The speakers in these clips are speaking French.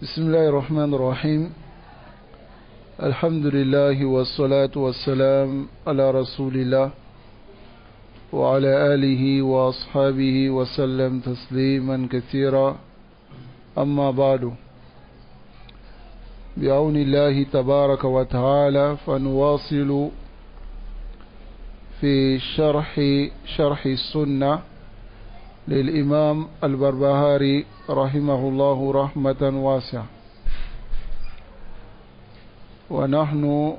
بسم الله الرحمن الرحيم الحمد لله والصلاة والسلام على رسول الله وعلى آله وأصحابه وسلم تسليما كثيرا أما بعد بعون الله تبارك وتعالى فنواصل في شرح السنة للإمام البربهاري رحمه الله رحمة واسعة. ونحن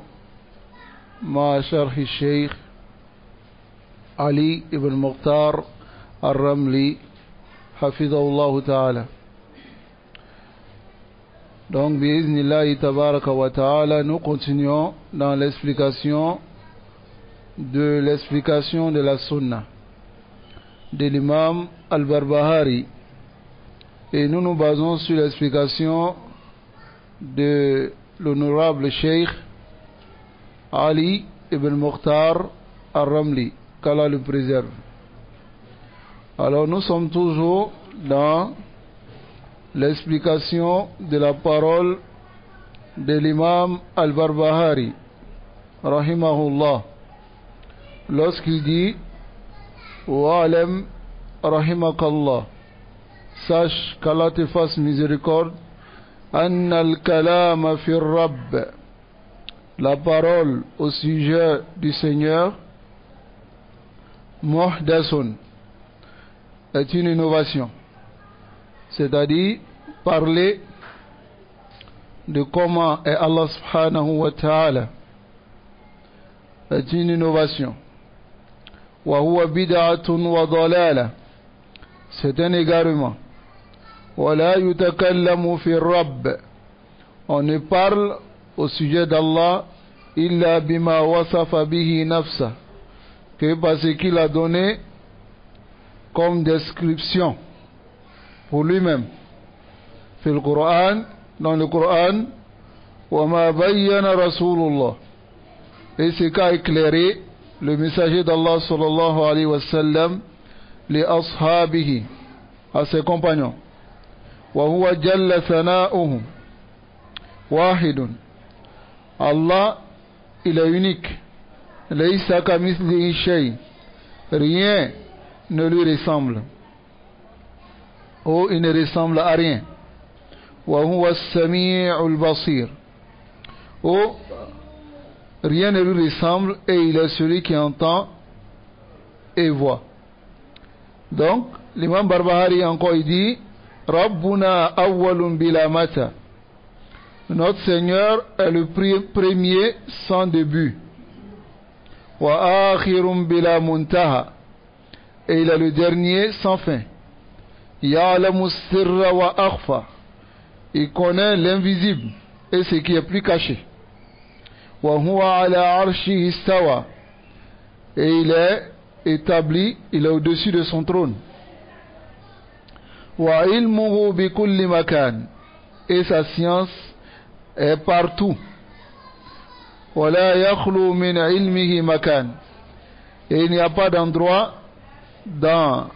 مع شرح الشيخ علي بن مختار الرملي حفظه الله تعالى. Donc, bi'iznillahi tabaraka wa ta'ala, nous continuons dans l'explication de la sunna de l'imam al-Barbahari, et nous nous basons sur l'explication de l'honorable Cheikh Ali ibn Mukhtar al-Ramli, qu'Allah le préserve. Alors nous sommes toujours dans l'explication de la parole de l'imam al-Barbahari rahimahullah lorsqu'il dit Wa'alam rahimakallah, sache qu'Allah te fasse miséricorde, anna al-kalama fi rabb, la parole au sujet du Seigneur, muhdasun, est une innovation, c'est-à-dire parler de comment est Allah subhanahu wa ta'ala est une innovation. Wa huwa bid'atun wa dalala, c'est un égarement. Wa la yutakallamu fi rabb, on ne parle au sujet d'Allah illa bima wasafa bihi nafsa, que parce qu'il a donné comme description pour lui-même. Fil Qur'an, dans le Qur'an, wa ma bayyana Rasulullah, et c'est qu'a éclairé le messager d'Allah sallallahu alayhi wa sallam li ashabihi, à ses compagnons. Wa huwa jalla thana'uhu wahidun, Allah il est unique, laysa kamithlihi shay, rien ne lui ressemble, ou il ne ressemble à rien. Wa huwa as-sami'ul basir, ou rien ne lui ressemble, et il est celui qui entend et voit. Donc l'imam Barbahari encore il dit Rabbuna awwalun bila mata, notre Seigneur est le premier sans début. Wa akhirun bila muntaha, et il est le dernier sans fin. Ya'lamu sirra wa akhfa, il connaît l'invisible et ce qui est plus caché. Wa huwa ala arshihi istawa, et il est établi, il est au-dessus de son trône. Wa ilmuhu bi kulli makan, et sa science est partout. Wa la yakhlu min ilmihi makan, et il n'y a pas d'endroit dans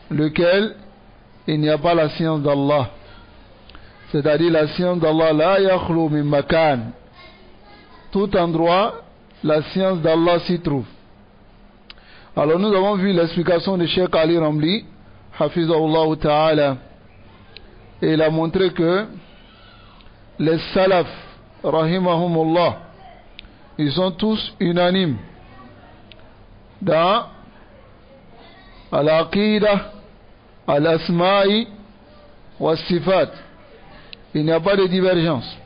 lequel il n'y a pas la science d'Allah, c'est-à-dire la science d'Allah, la yakhlu min makan, tout endroit la science d'Allah s'y trouve. Alors nous avons vu l'explication de Cheikh Ali Ramli hafizahullah ta'ala, et il a montré que les salaf rahimahumullah, ils sont tous unanimes dans al-aqidah, al-asma'i wa sifat, il n'y a pas de divergence.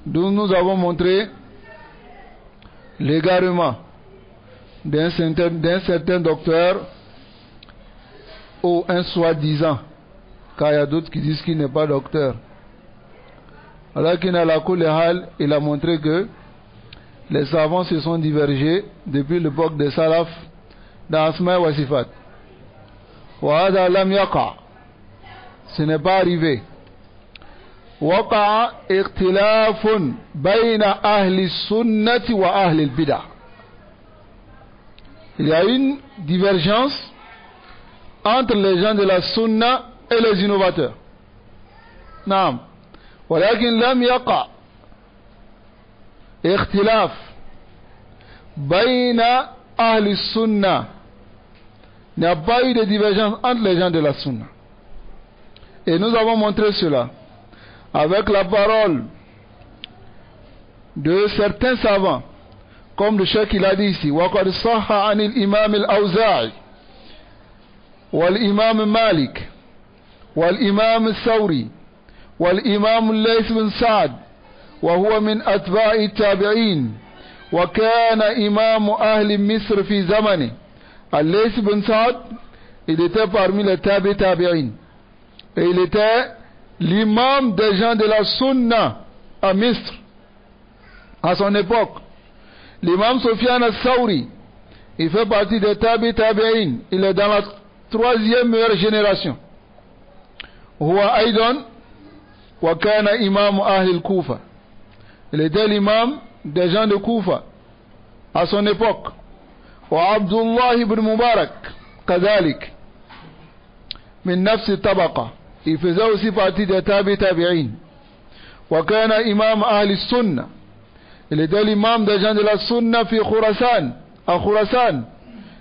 Donc nous avons montré l'égarement d'un certain docteur ou un soi-disant, car il y a d'autres qui disent qu'il n'est pas docteur. Alors qu'il il a montré que les savants se sont divergés depuis l'époque des salaf dans Asma wa Sifat. Wa hadha lam yaqa, ce n'est pas arrivé. Waqa ikhtilafun bayna ahli sunnati wa ahli al-bid'ah, il y a une divergence entre les gens de la sunna et les innovateurs. Naam. ولكن لم يقع اختلاف بين أهل السنة. Il n'y a pas eu de divergence entre les gens de la sunna. Et nous avons montré cela avec la parole de certains savants, comme le cheikh il a dit ici, وَقَدْ صَحَّ عَنِ الْإِمَامِ الْأَوْزَاعِ وَالْإِمَامِ مالك والإمام الثوري والإمام الليث بن سعد وهو من أتباع التابعين وكان إمام أهل مصر في زمنه. الليث بن سعد il était parmi les tabi'in et il était l'imam des gens de la sunna à Misr à son époque. L'imam Sufyan al-Thawri il fait partie des tabi'in, il est dans la troisième meilleure génération. هو أيضا وكان إمام أهل الكوفة. Il était l'imam des gens de Koufa à son époque. وعبد الله بن مبارك كذلك من نفس الطبقة. Il faisait aussi partie des tabi'in. وكان إمام أهل السنة. Il était l'imam des gens de la sunna في خراسان à Khurasan.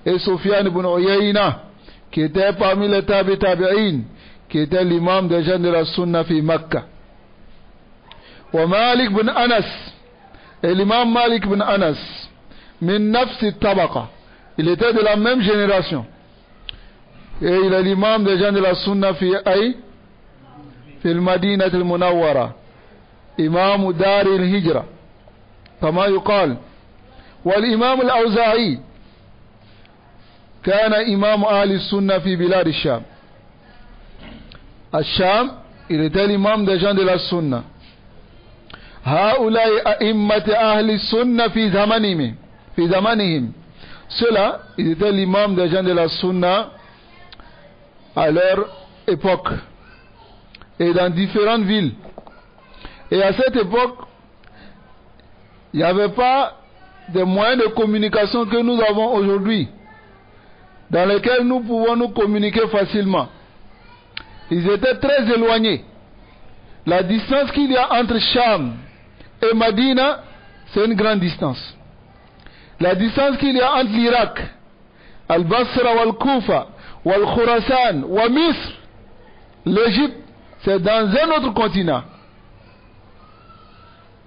Et Sufyan ibn Uyayna qui était parmi les tabi'in, qui était l'imam des gens de la sunna fi Makkah. Wa Malik bin Anas, et l'imam Malik bin Anas, min nafsi tabaqa, il était de la même génération. Et il est l'imam des gens de la sunna fi al-Madinah al-Munawwara, imam dar al-Hijra, kama yuqal. والإمام الأوزاعي كان إمام أهل السنة في بلاد الشام. الشام il était l'imam des gens de la sunna. هؤلاء أئمة أهل السنة في زمانهم. Ceux-là, ils étaient l'imam des gens de la sunna à leur époque et dans différentes villes. Et à cette époque, il n'y avait pas des moyens de communication que nous avons aujourd'hui, dans lesquels nous pouvons nous communiquer facilement. Ils étaient très éloignés. La distance qu'il y a entre Sham et Madina, c'est une grande distance. La distance qu'il y a entre l'Irak, Al-Basra, Wal-Kufa, Wal-Khurasan, wa Misr, l'Égypte, c'est dans un autre continent.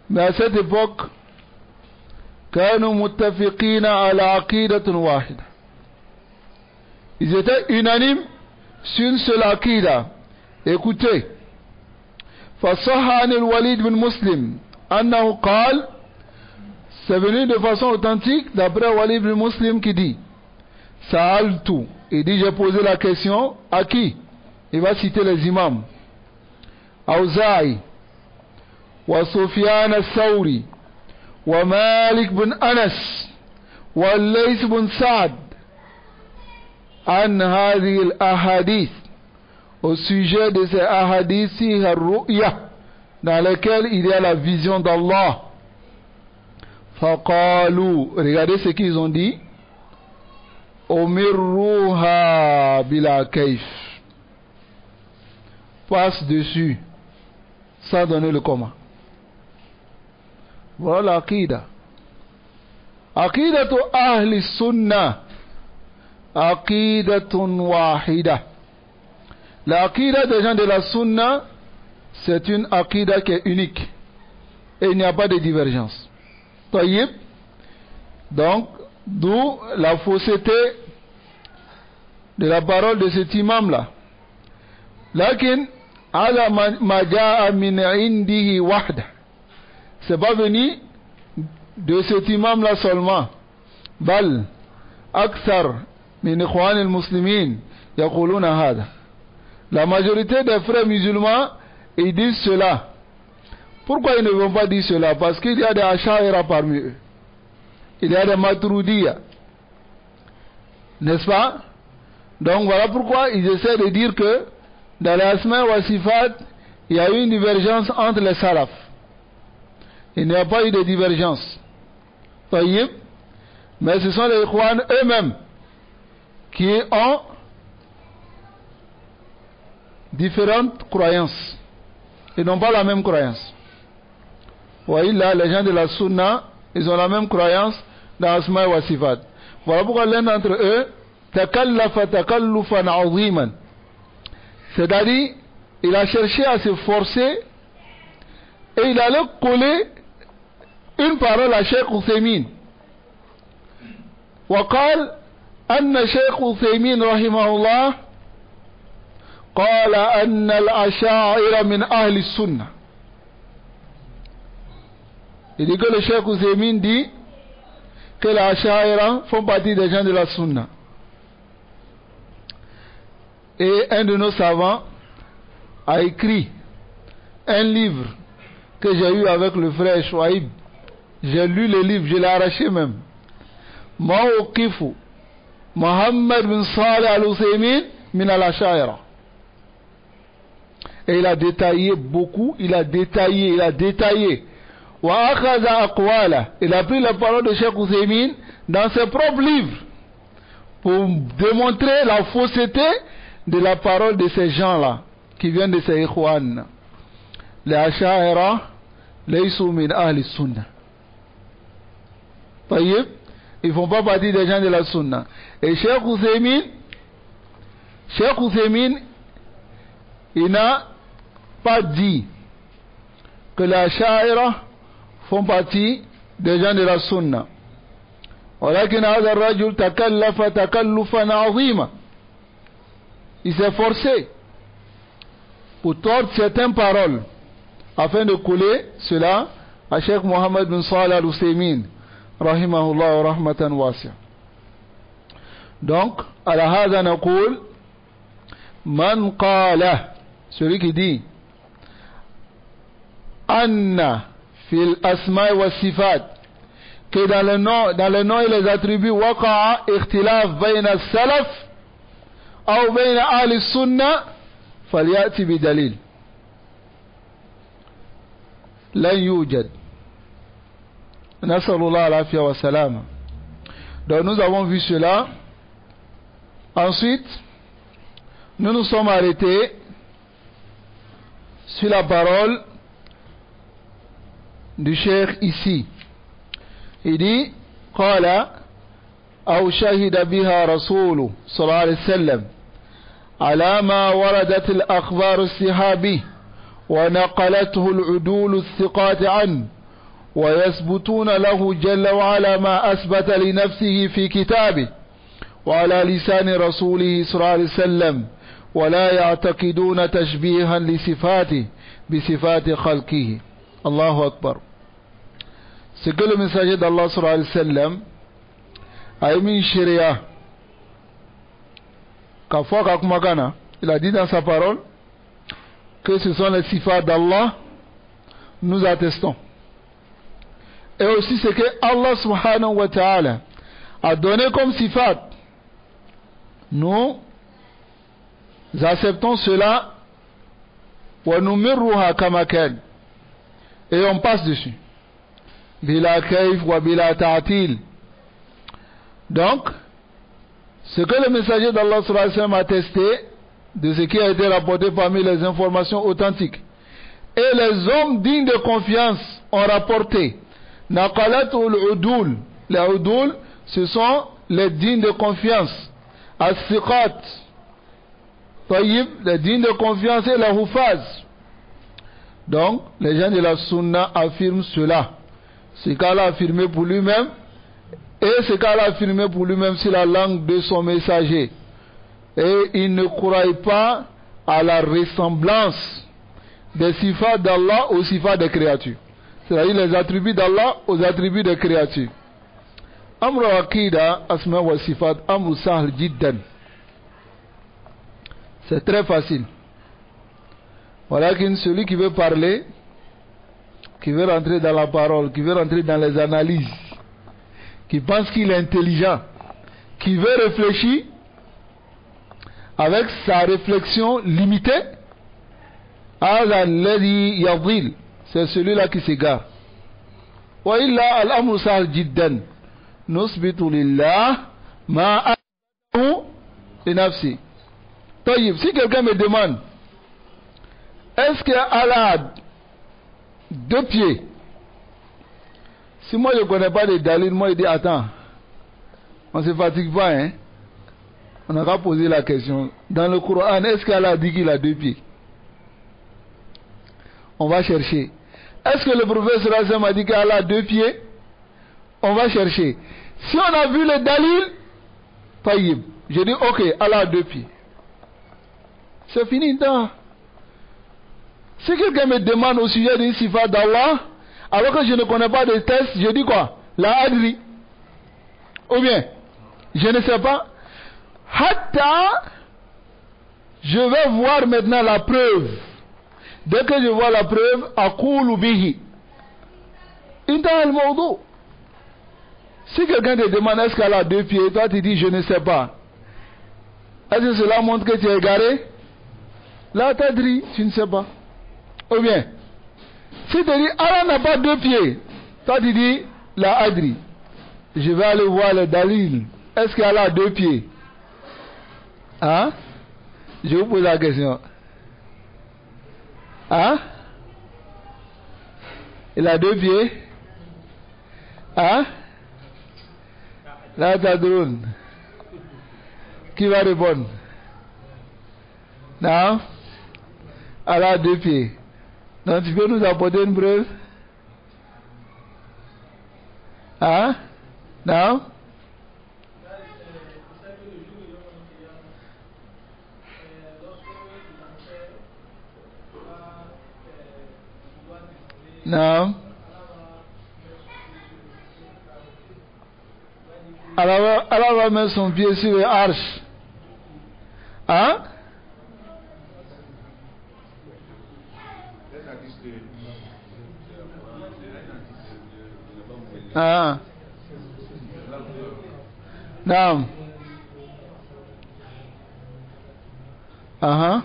Mais à cette époque, كانوا متفقين على عقيدة واحدة. Ils étaient unanimes sur une seule aqida. Écoutez, فصح عن الوليد بن مسلم أنه قال, c'est venu de façon authentique d'après Walid bin Muslim qui dit, Sa'altu, il dit j'ai posé la question à qui? Il va citer les imams. Awza'i, wa Sufyan al-Thawri, ومالك بن أنس والليث بن سعد عن هذه الأحاديث, au sujet de ces ahadith fiha ar-ru'ya, dans lesquels il y a la vision d'Allah. فقالوا, regardez ce qu'ils ont dit, umirruha bila kayf, passe dessus sans donner le comment. Voilà l'aqida. Aqidatu ahli sunnah aqidatun wahida. L'aqida des gens de la sunna, c'est une aqida qui est unique et il n'y a pas de divergence. Tayyib. Donc, d'où la fausseté de la parole de cet imam là. Lakin ala ma jaa min indihi wahda, c'est pas venu de cet imam là seulement. Bal akthar min ikhwan al-muslimin yaquluna hada. La majorité des frères musulmans, ils disent cela. Pourquoi ils ne vont pas dire cela? Parce qu'il y a des Ash'aira parmi eux, il y a des Maturidiyya, n'est-ce pas? Donc voilà pourquoi ils essaient de dire que dans les Asma wa Sifat, il y a eu une divergence entre les salafs. Il n'y a pas eu de divergence. Taïb. Mais ce sont les Ikhwan eux-mêmes qui ont différentes croyances. Ils n'ont pas la même croyance. Oui, là, les gens de la Sunna, ils ont la même croyance dans Asma wa Sifat. Voilà pourquoi l'un d'entre eux, takallafa takallufan aziman. C'est-à-dire, il a cherché à se forcer et il allait coller une parole à Cheikh Uthaymin. وقال أن شيخ عثيمين رحمه الله قال أن الأشاعرة من أهل السنة. Il dit que le Cheikh Uthaymin dit que les Asha'ira font partie des gens de la Sunna. Et un de nos savants a écrit un livre que j'ai eu avec le frère Chouaib. J'ai lu le livre, je l'ai arraché même. Mawqifu Muhammad bin Salih al-Uthaymin min al-Asha'ira. Et il a détaillé beaucoup, il a détaillé. Wa akhadha aqwala. Il a pris la parole de Cheikh Uthaymin dans ses propres livres pour démontrer la fausseté de la parole de ces gens-là qui viennent de ces ikhwan. Les Asha'ira laysu min ahli sunnah. Tayyib, ils font pas partie des gens de la sunna. Et Cheikh Uthaymin, il n'a pas dit que les Asha'ira font partie des gens de la sunna. ولكن هذا الرجل تكلف تكلفا عظيما. Il s'est forcé pour tordre certaines paroles afin de coller cela à Cheikh Mohammed bin Salih al-Uthaymin rahimahullah wa rahmatan wasi'a. Donc, على هذا نقول من قال, celui qui dit أن في الأسماء والصفات, que dans les noms et les attributs وقع اختلاف بين السلف أو بين أهل السنة فليأتي بدليل. لن يوجد. نسأل الله العافية والسلامة. Donc nous avons vu cela. Ensuite, nous nous sommes arrêtés sur la parole du cheikh ici. Il dit قال أو شهد بها رسول صلى الله عليه وسلم على ما وردت الأخبار الصحابي ونقلته العدول الثقات عنه ويثبتون له جل وعلا ما أثبت لنفسه في كتابه وعلى لسان رسوله صلى الله عليه وسلم ولا يعتقدون تشبيها لصفاته بصفات خلقه. الله أكبر. Ce que le messager d'Allah sallallahu alayhi wa sallam a émis une sharia. Kafwa Kakumakana, il a dit dans sa parole que ce sont les sifats d'Allah, nous attestons. Et aussi ce que Allah subhanahu wa ta'ala a donné comme sifat, nous acceptons cela wa numirruha kama kan, et on passe dessus. Bila kayf wa bila ta'til. Donc, ce que le messager d'Allah sallallahu alayhi wa sallam a attesté de ce qui a été rapporté parmi les informations authentiques et les hommes dignes de confiance ont rapporté. Naqalatul udul. Les udul, ce sont les dignes de confiance. As-siqat. Tayyib, les dignes de confiance et les hufaz. Donc, les gens de la sunna affirment cela. Ce qu'Allah a affirmé pour lui-même, et ce qu'Allah a affirmé pour lui-même sur la langue de son messager. Et il ne croit pas à la ressemblance des sifats d'Allah aux sifats des créatures. C'est-à-dire les attributs d'Allah aux attributs des créatures. Amr al-Aqida, Asma wa Sifat, Amr Sahl Jiddan. C'est très facile. Voilà qu'une celui qui veut parler, qui veut rentrer dans la parole, qui veut rentrer dans les analyses, qui pense qu'il est intelligent, qui veut réfléchir avec sa réflexion limitée, c'est celui-là qui s'égare. Wa illa al-amru sahl jiddan. Nusbitu lillah ma a'lamu li nafsi. Tayyib, si quelqu'un me demande est-ce qu'Allah a deux pieds? Si moi je ne connais pas les dalils, moi je dis attends, on ne se fatigue pas, hein? On n'a qu'à poser la question. Dans le Coran, est-ce qu'Allah dit qu'il a deux pieds? On va chercher. Est-ce que le prophète sallallahu alayhi wa sallam a dit qu'Allah a deux pieds? On va chercher. Si on a vu les dalils, taïb. Je dis ok, Allah a deux pieds. C'est fini, non? Si quelqu'un me demande au sujet d'une sifa d'Allah, alors que je ne connais pas de test, je dis quoi? La adri. Ou bien, je ne sais pas. Hatta, je vais voir maintenant la preuve. Dès que je vois la preuve, aqulu bihi. Inta al-mawdu. Si quelqu'un te demande est-ce qu'elle a deux pieds, toi tu dis je ne sais pas. Est-ce que cela montre que tu es égaré? Là tu as dit, tu ne sais pas. Ou bien, si tu dis Allah n'a pas deux pieds, toi tu dis la adri. Je vais aller voir le dalil. Est-ce qu'elle a deux pieds? Hein? Je vous pose la question. Hein? Il a deux pieds? Hein? Là, t'as drôle. Qui va répondre? Non? Elle a deux pieds. Donc, tu peux nous apporter une preuve? Hein? Non? Non. Allah va mettre son pied sur les arches. Hein? Ah. Non. Ah.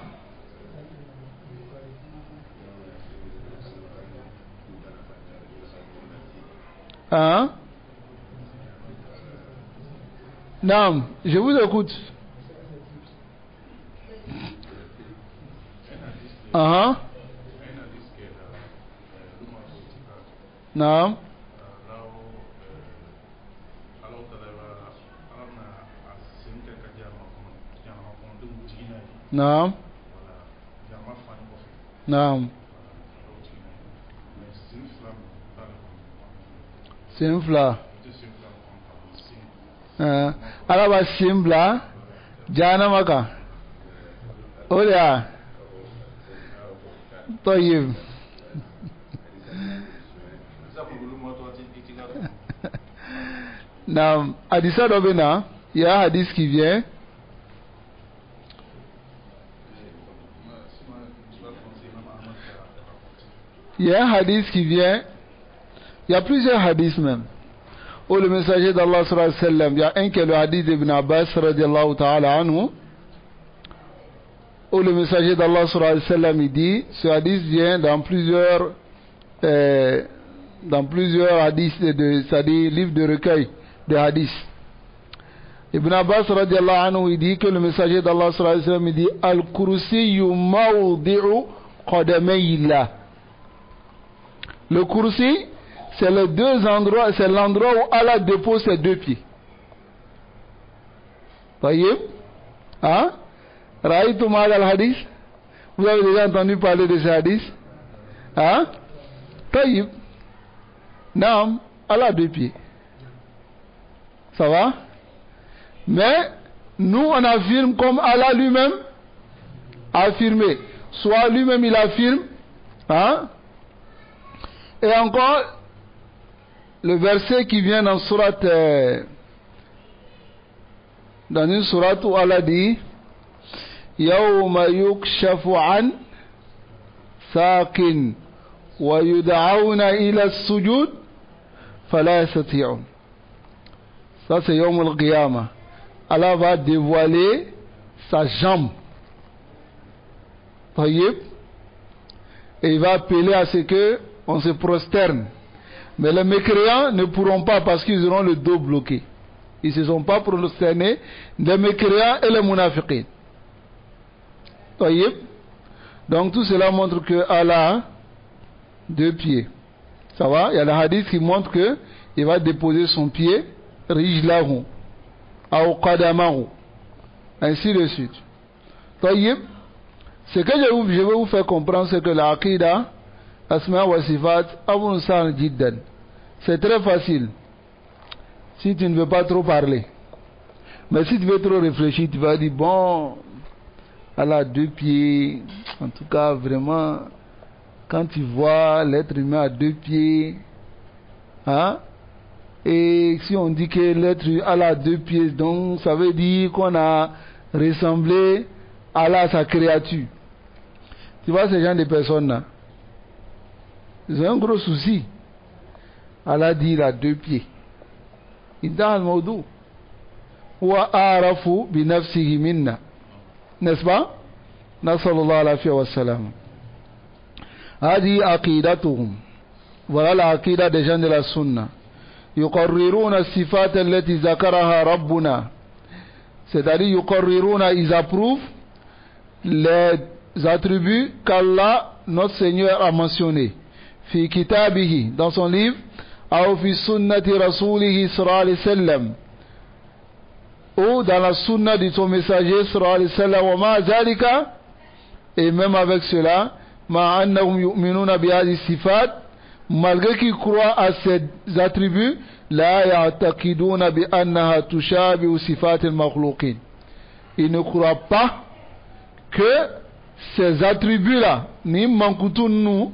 Hein? Non, je vous écoute. Non. Non. Non. C'est une flamme. Alaba simbla jana maka. Olia. Toyib. Nam hadisa dobena, il y a un hadith qui vient. Il y a un hadith qui vient. Il y a plusieurs hadiths même. Où le messager d'Allah sallallahu alayhi wa sallam, il y a un qui est le hadith d'Ibn Abbas radiallahu ta'ala anhu, où le messager d'Allah sallallahu alayhi wa sallam il dit, ce hadith vient dans plusieurs hadiths, c'est-à-dire livres de recueil de hadiths. Ibn Abbas radiallahu anhu il dit que le messager d'Allah sallallahu alayhi wa sallam il dit Al-Kursiyyu mawdi'u qadamayillah. Le kursi, c'est les deux endroits, c'est l'endroit où Allah dépose ses deux pieds. Voyez? Hein? Raïtou mal al-hadith? Vous avez déjà entendu parler de ce hadith? Hein? Taïb. Non, Allah a deux pieds. Ça va? Mais, nous on affirme comme Allah lui-même a affirmé. Soit lui-même il affirme. Hein? Et encore, le verset qui vient dans une sourate où Allah dit Yawma yukshafu an saqin wa yud'auna ila as-sujud fala yastati'un. Ça c'est Yawm al-Qiyamah. Allah va dévoiler sa jambe. Tayyib. Et il va appeler à ce que on se prosterne. Mais les mécréants ne pourront pas parce qu'ils auront le dos bloqué. Ils ne se sont pas prosternés, les mécréants et les munafiqins. Donc tout cela montre que Allah a 2 pieds. Ça va? Il y a le hadith qui montre que il va déposer son pied, rijlahu, ou qadamahu, ainsi de suite. Tayyib, ce que je vais vous faire comprendre, c'est que l'aqida, asma wa sifat, abun san jiddan. C'est très facile. Si tu ne veux pas trop parler. Mais si tu veux trop réfléchir, tu vas dire, bon, elle a 2 pieds. En tout cas, vraiment, quand tu vois l'être humain à 2 pieds, hein, et si on dit que l'être humain a 2 pieds, donc ça veut dire qu'on a ressemblé à Allah, à sa créature. Tu vois ces gens de personnes-là, ils ont un gros souci. Allah dit il a 2 pieds. إنتهى الموضوع وأعرف بنفسه منا نسبة نسأل الله العافية والسلام. هذه عقيدتهم ولا العقيدة des gens de la sunna. يقررون الصفات التي ذكرها ربنا, c'est-à-dire يقررون, ils approuvent les attributs qu'Allah notre Seigneur a mentionnés في كتابه, dans son livre, ou fi sunnati rasulihi sallallahu alayhi wa sallam, ou dans la sunna de son messager sallallahu alayhi wa sallam, wa ma zalika, et même avec cela, ma annahum yu'minuna bi hadhihi sifat, malgré qu'ils croient à ces attributs, la ya'taqiduna bi annaha tushabihu sifat al-makhluqin. Ils ne croient pas que ces attributs-là, ni mankutunu,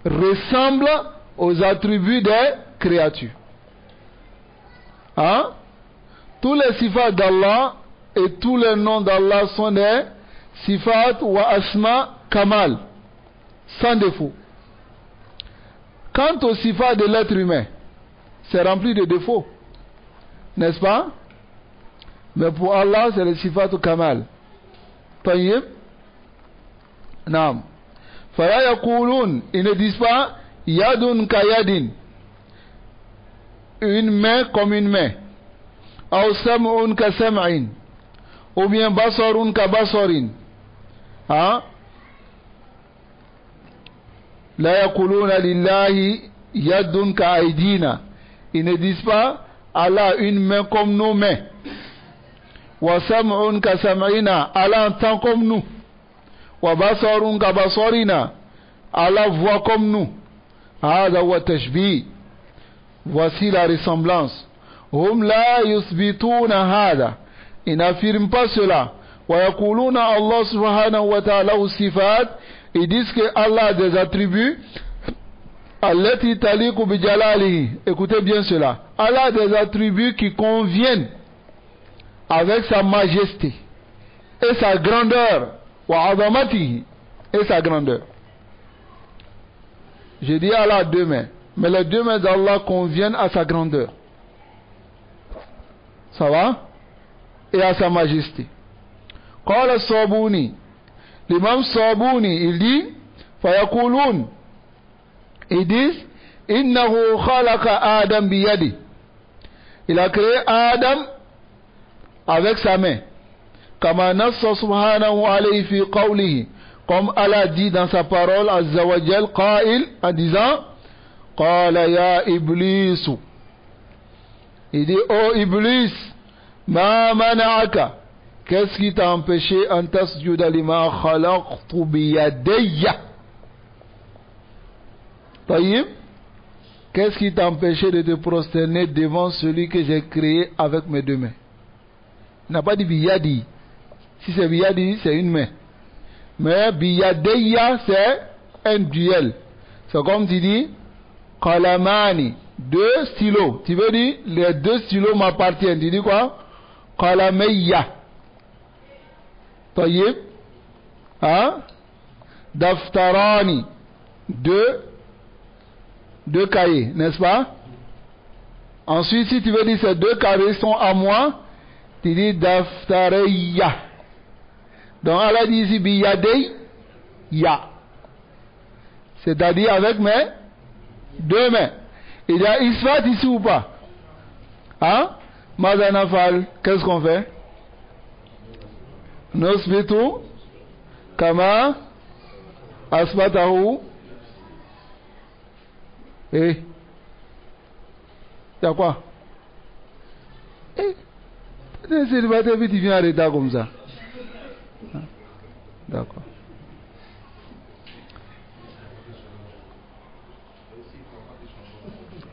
ressemblent aux attributs des créatures. Hein? Tous les sifats d'Allah et tous les noms d'Allah sont des sifat wa asma kamal, sans défaut. Quant aux sifats de l'être humain, c'est rempli de défauts, n'est-ce pas? Mais pour Allah, c'est le sifat kamal. Tayyib? Naam. Fala yaqulun, ils ne disent pas yadun kayadin, une main comme une main, ou sam'un ka sam'in, ou bien basarun ka basarin. Hein? La yaquluna lillahi yadun ka aydina, ils ne disent pas Allah une main comme nos mains, wa sam'un ka sam'ina, Allah entend comme nous, wa basarun ka basarina, Allah voit comme nous. هذا هو التشبيه. Voici la ressemblance. هم لا يثبتون هذا, ils n'affirment pas cela. ويقولون الله سبحانه وتعالى صفات, ils disent que Allah a des attributs التي تليق بجلاله. Écoutez bien cela, Allah a des attributs qui conviennent avec sa majesté et sa grandeur, وعظمته, et sa grandeur. Je dis Allah a 2 mains, mais les 2 mains d'Allah conviennent à sa grandeur. Ça va? Et à sa majesté. قال الصابوني, l'imam Sabuni, il dit, فيقولون, ils disent, إنه خلق آدم بيده, il a créé Adam avec sa main, كما نص سبحانه عليه في قوله, comme Allah dit dans sa parole, Azza wa Jal, Qail, en disant, Qala ya Iblis, il dit, oh Iblis, ma mana'aka, qu'est-ce qui t'a empêché an tasjuda lima khalaqtu biyadayya? Taïb, qu'est-ce qui t'a empêché de te prosterner devant celui que j'ai créé avec mes 2 mains? Il n'a pas dit biyadi. Si c'est biyadi, c'est une main. Mais biyadayya, c'est un duel. C'est comme tu dis qalamani, 2 stylos. Tu veux dire les 2 stylos m'appartiennent. Tu dis quoi? Qalamayya. Tayyib. Hein? Daftarani, 2 cahiers, n'est-ce pas? Ensuite, si tu veux dire ces 2 cahiers sont à moi, tu dis daftarayya. Donc Allah dit ici biyadei ya, c'est-à-dire avec mes 2 mains. Il y a isfat ici ou pas? Hein? Mazanafal, qu'est-ce qu'on fait? Nosbitu kama Asbatahu. Eh. Y'a quoi? Eh. Un célibataire, puis tu viens arrêter comme ça. D'accord.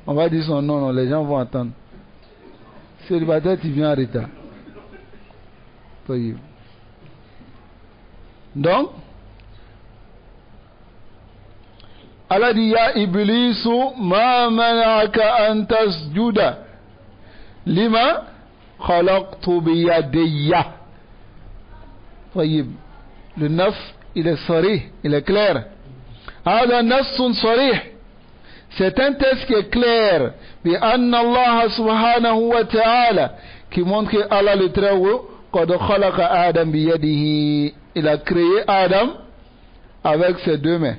On va dire son nom, non, les gens vont attendre. Célibataire, tu viens arrêter. Donc, Allah dit ya Iblis, ma mana'aka an tasjuda lima khalaqtu biyadayya. Le 9, il est sarih, il est clair. Hada nassun sarih. C'est un texte qui est clair. Bi anna Allah subhanahu wa ta'ala, qui montre que Allah le Très-Haut, qad khalaqa Adam biyadihi. Il a créé Adam avec ses deux mains.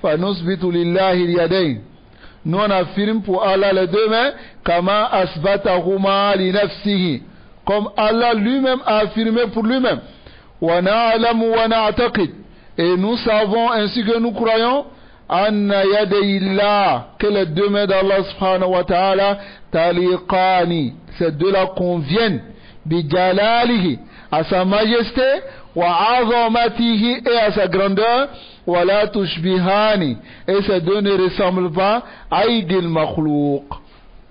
Fa nusbitu lillahi al-yadayn. Nous on affirme pour Allah les deux mains, kama asbatahuma li nafsihi. Comme Allah lui-même a affirmé pour lui-même. Wa na'lamu wa na'taqid. Et nous savons ainsi que nous croyons, anna yadayillah, que les deux mains d'Allah subhanahu wa ta'ala, taliqani, ces deux-là conviennent, bi jalalihi, à sa majesté, wa azamatihi, et à sa grandeur, wa la tushbihani, et ces deux ne ressemblent pas à aydil makhlouq,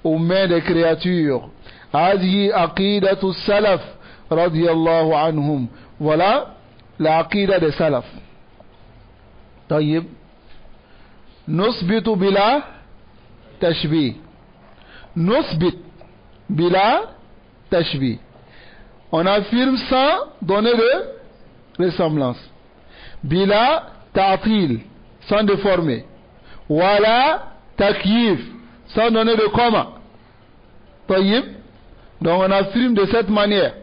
aux mains des créatures. Hadihi aqidatu salaf, radiyallahu anhum. Voilà la aqida des salaf. Tayyib. Nusbitu bila tashbih. Nusbit bila tashbih. On affirme sans donner de ressemblance. Bila ta'til, sans déformer. Wala takyif, sans donner de comma. Tayyib. Donc on affirme de cette manière.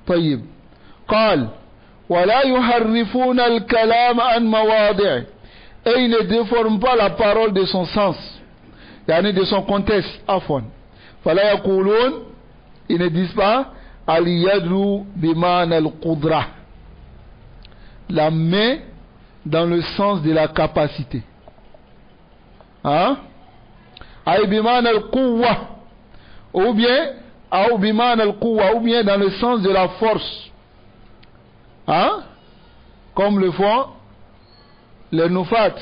Tayyib. Qal. ولا يحرفون الكلام عن مواضع. Et ils ne déforment pas la parole de son sens, yani de son contexte. Afwan. فلا يقولون, ils ne disent pas اليد بمعنى القدرة, la main dans le sens de la capacité. Hein? أي بمعنى القوة, ou bien أو بمعنى القوة, ou bien dans le sens de la force. Hein? Comme le font les nufat.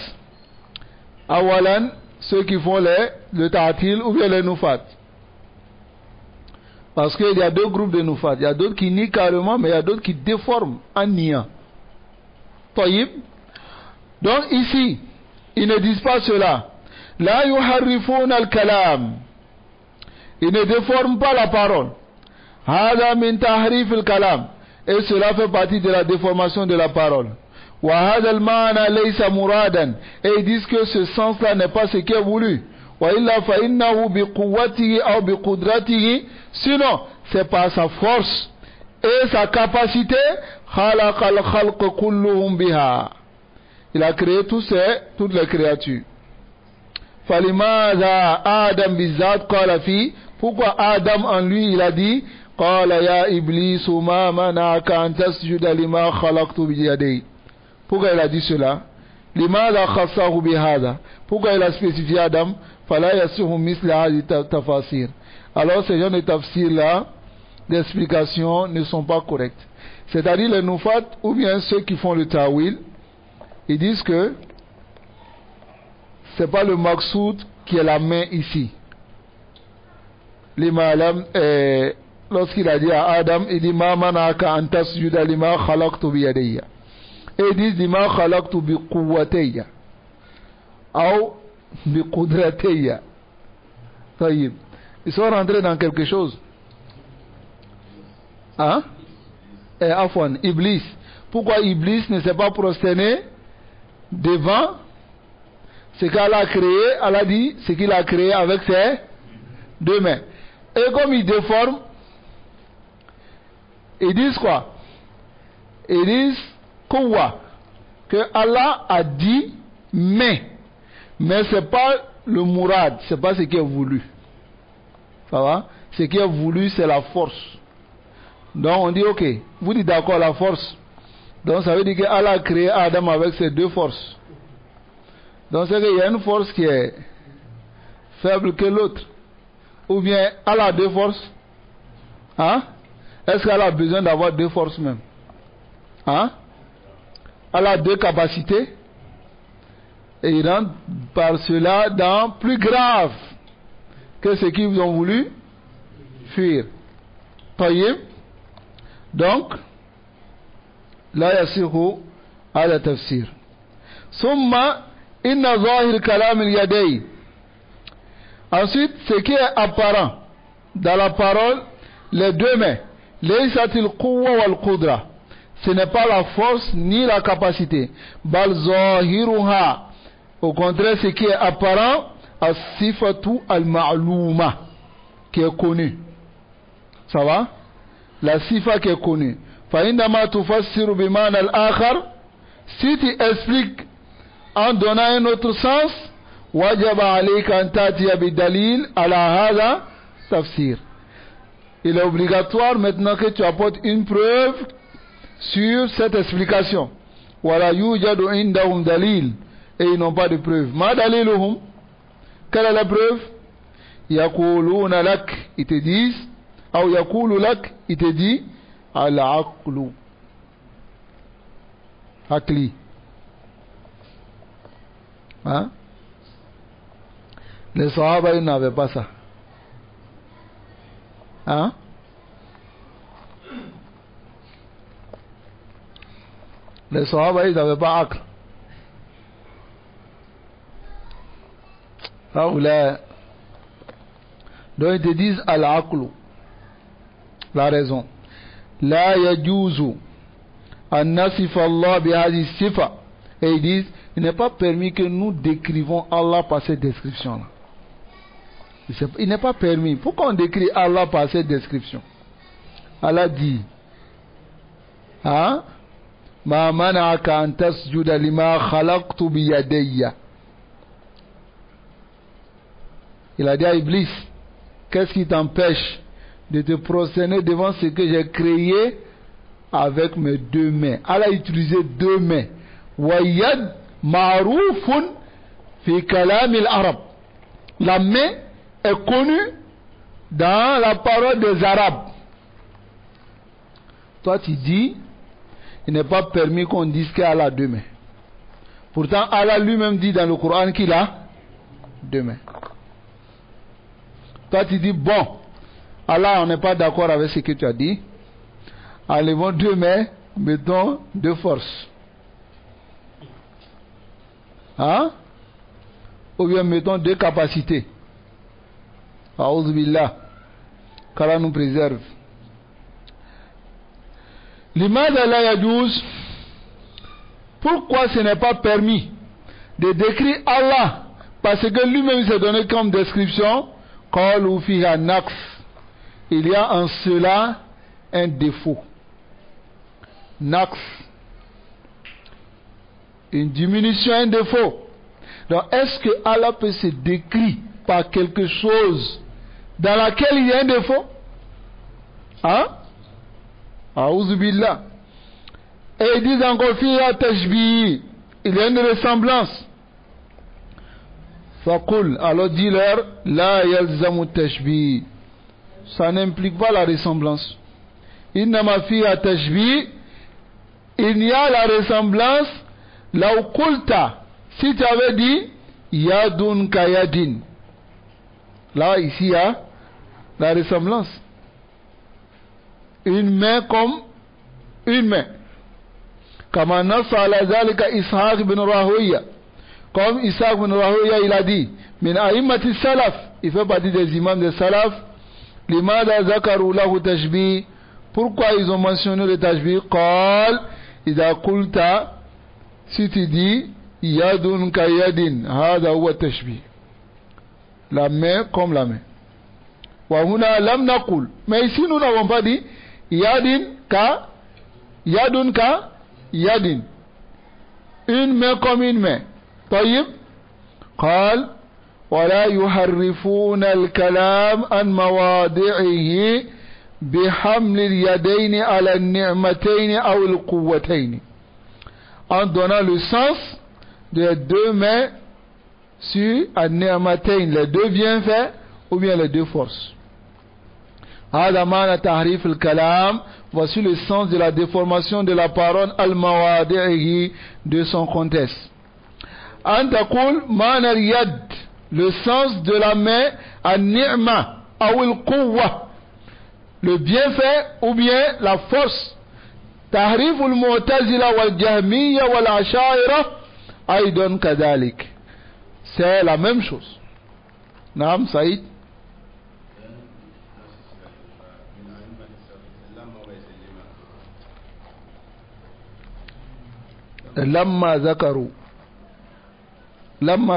Awalan, ceux qui font le ta'til ou bien les nufat. Parce qu'il y a deux groupes de nufat. Il y a d'autres qui nient carrément, mais il y a d'autres qui déforment en niant. Taïb. Donc ici, ils ne disent pas cela. La yuharrifuna al-kalam. Ils ne déforment pas la parole. Hada min tahrif al-kalam. Et cela fait partie de la déformation de la parole. وَهَذَا الْمَعْنَى لَيْسَ مُرَادًا. Et ils disent que ce sens-là n'est pas ce qui est voulu. وَإِلَّا فَإِنَّهُ بِقُوَّتِهِ أَوْ بِقُدْرَتِهِ. Sinon, c'est par sa force et sa capacité. خَلَقَ الْخَلْقَ كُلُّهُمْ بِهَا. Il a créé toutes les créatures. فَلِمَاذَا آدَمْ بِالذَّاتِ قَالَ فِي. Pourquoi Adam en lui il a dit قال يا إبليس ما منعك أن تسجد لما خلقت بيدي. Pourquoi il a dit cela? لماذا خصه بهذا. Pourquoi il a spécifié Adam? فلا يصح مثل هذه التفاسير. Alors ces gens de tafsir là, d'explications ne sont pas correctes. C'est-à-dire les nufat ou bien ceux qui font le ta'wil, ils disent que c'est pas le maqsoud qui est la main ici. L'imam lorsqu'il a dit à Adam, il dit ma manaka an tasjuda lima khalaqtu bi yadayya. Et ils disent lima khalaqtu bi quwwatayya ou bi qudratayya. Taïb. Ils sont rentrés dans quelque chose. Hein? Et Afwan, Iblis. Pourquoi Iblis ne s'est pas prosterné devant ce qu'Allah a créé? Allah dit ce qu'il a créé avec ses deux mains. Et comme il déforme, ils disent quoi? Ils disent que Allah a dit mais c'est pas le mourad, c'est pas ce qui est voulu. Ça va? Ce qui est voulu c'est la force. Donc on dit ok, vous dites d'accord la force, Donc ça veut dire qu'Allah a créé Adam avec ses deux forces. Donc c'est qu'il y a une force qui est faible que l'autre. Ou bien Allah a deux forces. Hein? Est-ce qu'Allah a besoin d'avoir deux forces même? Hein? Allah a deux capacités. Et il rentre par cela dans plus grave que ce qu'ils ont voulu fuir. Taïb. Donc, لا يصح على تفسير. ثم إن ظاهر كلام اليدين. Ensuite, ce qui est apparent dans la parole, les deux mains. ليست القوة والقدرة. Ce n'est pas la force ni la capacité. بل ظاهرها. Au contraire, ce qui est apparent, الصفة المعلومة, qui est connue. Ça va? La sifa qui est connue. فإنما تفسر بمعنى الآخر. Si tu expliques en donnant un autre sens, وجب عليك أن تأتي بالدليل على هذا تفسير. Il est obligatoire maintenant que tu apportes une preuve sur cette explication. ولا يوجد عندهم دليل. Et ils n'ont pas de preuve. ما دليلهم? Quelle est la preuve? يقولون لك, ils te disent, ou يقول لك, il te dit, al-aqlu, akli. Hein? Les Sahaba, ils n'avaient pas ça. Hein? Les Sahaba, ils n'avaient pas aql. Donc ils te disent al-aqlu, la raison. La yajuzu an nasifa Allah bi hadhihi sifa. Et ils disent, il n'est pas permis que nous décrivons Allah par cette description-là. Il n'est pas permis. Pourquoi on décrit Allah par cette description? Allah dit, hein? Ma mana'aka an tasjuda lima khalaqtu bi yadayya. Il a dit à Iblis, qu'est-ce qui t'empêche de te prosterner devant ce que j'ai créé avec mes deux mains? Allah a utilisé deux mains. Wayad ma'roufun fi kalamil arab. La main est connue dans la parole des Arabes. Toi tu dis, il n'est pas permis qu'on dise qu'Allah a deux mains. Pourtant Allah lui-même dit dans le Coran qu'il a deux mains. Toi tu dis, bon, Allah, on n'est pas d'accord avec ce que tu as dit. Enlevons deux mains, mettons deux forces. Hein? Ou bien mettons deux capacités. A'udhu billah. Qu'Allah nous préserve. Limada la yadouz. Pourquoi ce n'est pas permis de décrire Allah? Parce que lui-même s'est donné comme description, qalu fiha naqs. Il y a en cela un défaut. Naqs. Une diminution, un défaut. Donc, est-ce que Allah peut se décrire par quelque chose dans laquelle il y a un défaut? Hein? A'udhu billah. Et ils disent encore, fiha tashbih. Il y a une ressemblance. Faqul, alors dis-leur, la yalzamu tashbih. Ça n'implique pas la ressemblance. Innama fiha tashbih. Il y a la ressemblance. Law qulta, si tu avais dit yadun kayadin, là ici il y a la ressemblance. Une main comme une main. Kama nassa ala zalika Ishaq ibn Rahoya. Comme Ishaq ibn Rahoya il a dit, min a'immati salaf, il fait partie des imams des salaf. Limada zakaru lahu tashbih. Pourquoi ils ont mentionné le tashbih? Qal idha qulta, si tu dis yadun ka yadin, hada huwa tashbih. La main comme la main. Wa huna lam naqul. Mais ici nous n'avons pas dit yadun ka yadin. Une main comme une main. طيب. قال ولا يحرفون الكلام عن مواضعه بحمل اليدين على النعمتين أو القوتين. en donnant le sens des deux mains sur an-ni'matayn, les deux bienfaits ou bien les deux forces. هذا معنى تحريف الكلام. Voici le sens de la déformation de la parole al-mawadi'ihi, de son contexte. أن تقول معنى اليد, le sens de la main, an-ni'ma ou al-quwwa, le bienfait ou bien la force. تحريف المعتزلة والجهمية والأشاعرة أيضا كذلك. C'est la même chose. نعم سعيد. لما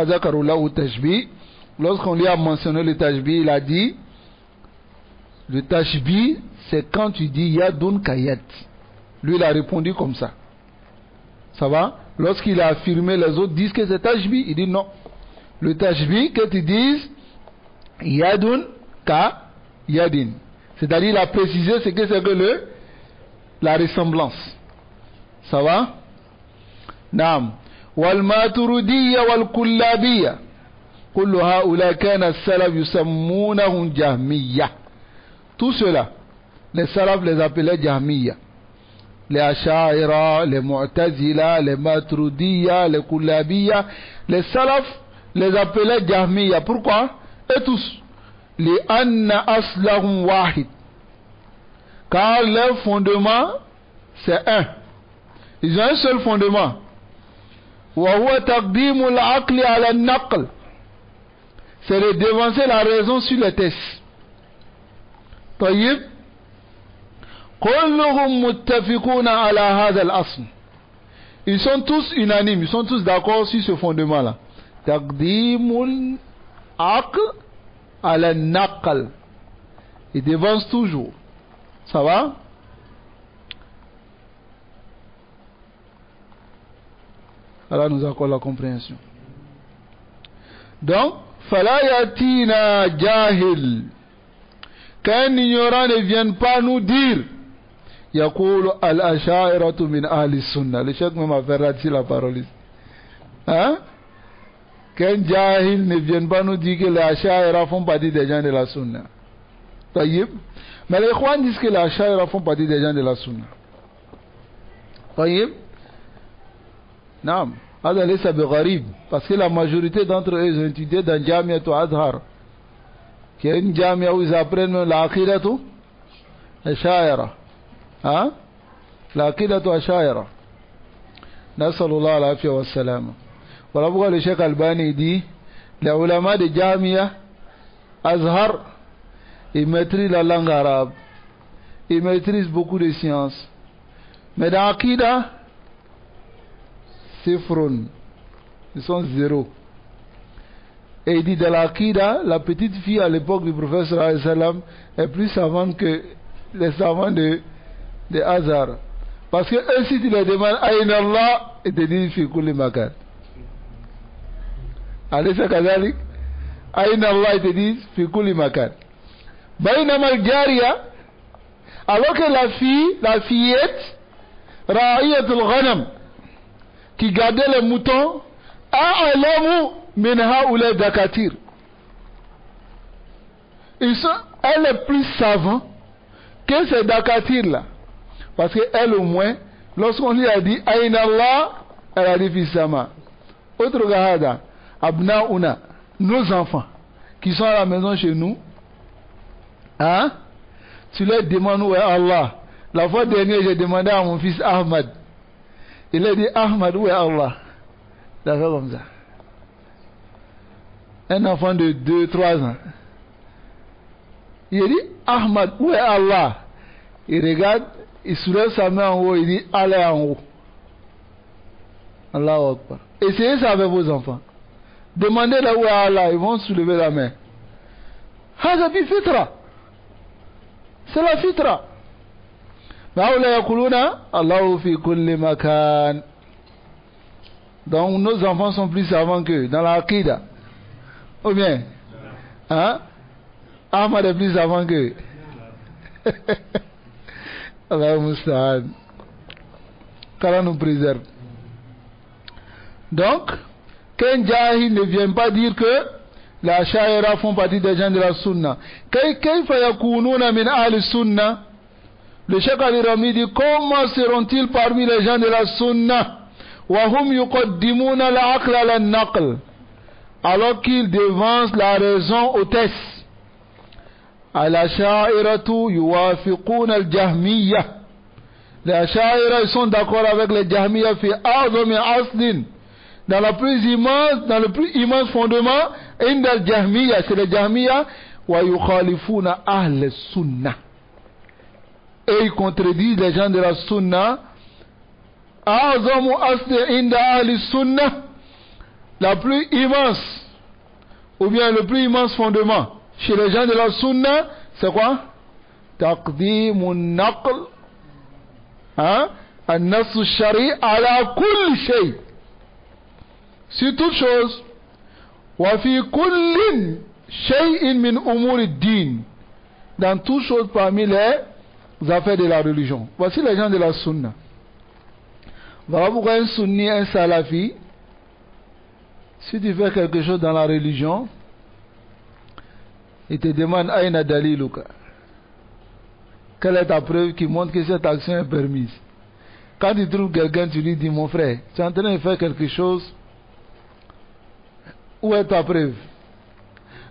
ذكروا له التشبيه, lorsqu'on lui a mentionné le tashbih, il a dit le tashbih c'est quand tu dis yadun kayat. Lui il a répondu comme ça. Ça va? Lorsqu'il a affirmé, les autres disent que c'est tashbih, il dit non. Le tashbih, que tu dises yadun ka yadin, c'est-à-dire il a précisé ce que c'est que la ressemblance. Ça va? نعم. والماتريدية والكلابية كل هؤلاء كان السلف يسمونهم جهمية. Tout cela, les salaf les appelaient jahmiya. Les asha'ira, les mu'tazila, les maturidiyya, les kullabiyya, les salaf les appelaient jahmiya. Pourquoi? Et tous, li'anna aslahum wahid, car leur fondement c'est un. Ils ont un seul fondement. وهو تقديم العقل على النقل, c'est de devancer la raison sur les tests. طيب, كلهم متفقون على هذا الأصل. Ils sont tous unanimes, ils sont tous d'accord sur ce fondement là. تقديم العقل على النقل, ils devancent toujours. Ça va? Allah nous accorde la compréhension. Donc, fala yatina jahil, qu'un ignorant ne vienne pas nous dire yaqulu al-asha'iratu min ahli sunnah. Le cheikh m'a fait rater la parole ici. Hein? Qu'un jahil ne vienne pas nous dire que les asha'ira font partie des gens de la sunna. Taïb. Mais les Ikhwan disent que les asha'ira font partie des gens de la sunna. Taïb. Non, هذا ليس بغريب, parce que la majorité d'entre eux ont étudié dans Jamiat al-Azhar, qui est une jamia où ils apprennent l'aqidatu al-sha'ira. Hein? L'aqidatu al-sha'ira. Nasallallahu alayhi wa sallam. Voilà pourquoi le Cheikh Albani dit les ulama de Jamia Azhar, ils maîtrisent la langue arabe, ils maîtrisent beaucoup de sciences, mais dans l'aqida Sifrun, ils sont zéro. Et il dit dans l'Aqida, la petite fille à l'époque du prophète est plus savante que les savants de Azhar. Parce que eux, si tu les demandes Aïna Allah, ils te disent fi kulli makan. Alaysa kadhalik? Aïna Allah, ils te disent fi kulli makan. Bainama al-jariya, alors que la fillette, ra'iyatul ghanam, qui gardait les moutons, a'lamu min ha'ula dakatir. Elle est plus savante que ces dakatir là. Parce qu'elle au moins, lorsqu'on lui a dit Aïna Allah, elle a dit Fissama. Autre gahada, Abnaouna, nos enfants qui sont à la maison chez nous, hein? Tu leur demandes où est Allah. La fois dernière, j'ai demandé à mon fils Ahmad. Il a dit Ahmad, où est Allah? Il a fait comme ça. Un enfant de 2-3 ans. Il a dit Ahmad, où est Allah? Il regarde, il soulève sa main en haut, il dit Allah est en haut. Allahu Akbar. Essayez ça avec vos enfants. Demandez là où est Allah, ils vont soulever la main. Haza bi fitra. C'est la fitra. Allahu fi kulli makan. Donc nos enfants sont plus savants qu'eux dans la Aqida. Ou bien, hein? Ahmad est plus savant qu'eux. Allah musta'an. Qu'Allah nous préserve. Donc, qu'un jahil ne vient pas dire que les Ash'ari font partie des gens de la sunna. Kayfa yakununa min ahli sunna? Le Cheikh Ali Rami dit, comment seront-ils parmi les gens de la sunna? Wa hum yuqaddimuna al-aql ala al-naql, alors qu'ils devancent la raison au test. Al-Ash'aratu yuwafiquna al-Jahmiyya. Les Ash'ari sont d'accord avec les Jahmiyya fi a'zami aslin, dans le plus immense fondement. Inda al-Jahmiyya, c'est les Jahmiyya. Wa yukhalifuna ahl sunnah, et ils contredisent les gens de la sunna. A'zamu asli inda ahli sunnah, la plus immense, ou bien le plus immense fondement chez les gens de la sunna, c'est quoi? Taqdimun naql, an-nass al-shari' ala kulli shay, sur toute chose. Wa fi kullin shay'in min umur ad-din, dans toute chose parmi les affaires de la religion. Voici les gens de la sunna. Voilà pourquoi un sunni, un salafi, si tu fais quelque chose dans la religion, il te demande aïna daliluka, quelle est ta preuve qui montre que cette action est permise? Quand tu trouves quelqu'un, tu lui dis, mon frère, tu es en train de faire quelque chose, où est ta preuve?